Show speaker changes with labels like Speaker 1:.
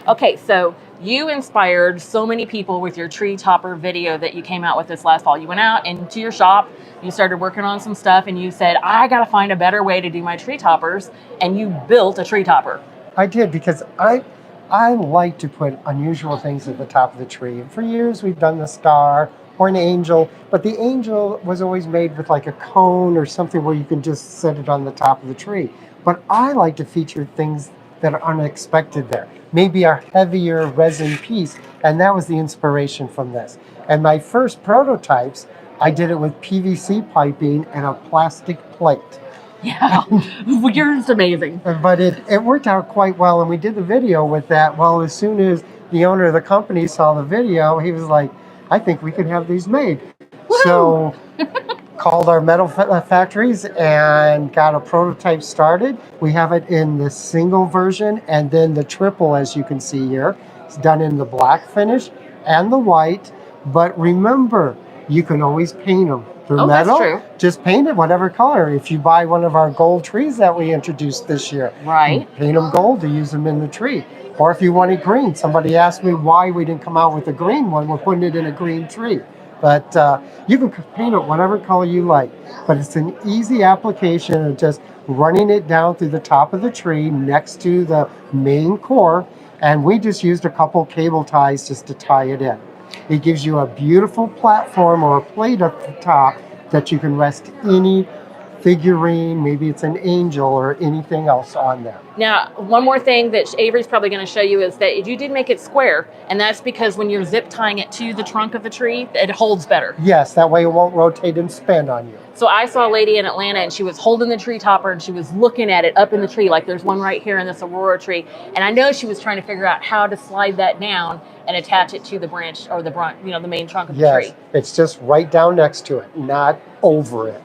Speaker 1: Okay, so you inspired so many people with your tree topper video that you came out with this last fall. You went out into your shop, you started working on some stuff, and you said, I got to find a better way to do my tree toppers, and you built a tree topper.
Speaker 2: I did, because I like to put unusual things at the top of the tree. And for years we've done the star or an angel, but the angel was always made with like a cone or something where you can just set it on the top of the tree. But I like to feature things that are unexpected there. Maybe a heavier resin piece, and that was the inspiration from this. And my first prototypes, I did it with PVC piping and a plastic plate.
Speaker 1: Yeah, yours is amazing.
Speaker 2: But it worked out quite well, and we did the video with that. Well, as soon as the owner of the company saw the video, he was like, I think we could have these made.
Speaker 1: Woo-hoo!
Speaker 2: So called our metal factories and got a prototype started. We have it in the single version, and then the triple, as you can see here. It's done in the black finish and the white. But remember, you can always paint them. They're metal.
Speaker 1: That's true.
Speaker 2: Just paint it whatever color. If you buy one of our gold trees that we introduced this year,
Speaker 1: right,
Speaker 2: paint them gold to use them in the tree. Or if you want it green, somebody asked me why we didn't come out with a green one. We're putting it in a green tree. But you can paint it whatever color you like. But it's an easy application of just running it down through the top of the tree next to the main core. And we just used a couple cable ties just to tie it in. It gives you a beautiful platform or a plate at the top that you can rest any figurine, maybe it's an angel or anything else on there.
Speaker 1: Now, one more thing that Avery's probably going to show you is that you did make it square, and that's because when you're zip tying it to the trunk of the tree, it holds better.
Speaker 2: Yes, that way it won't rotate and spin on you.
Speaker 1: So I saw a lady in Atlanta, and she was holding the tree topper, and she was looking at it up in the tree, like there's one right here in this Aurora tree, and I know she was trying to figure out how to slide that down and attach it to the branch or the main trunk of the tree.
Speaker 2: Yes, it's just right down next to it, not over it.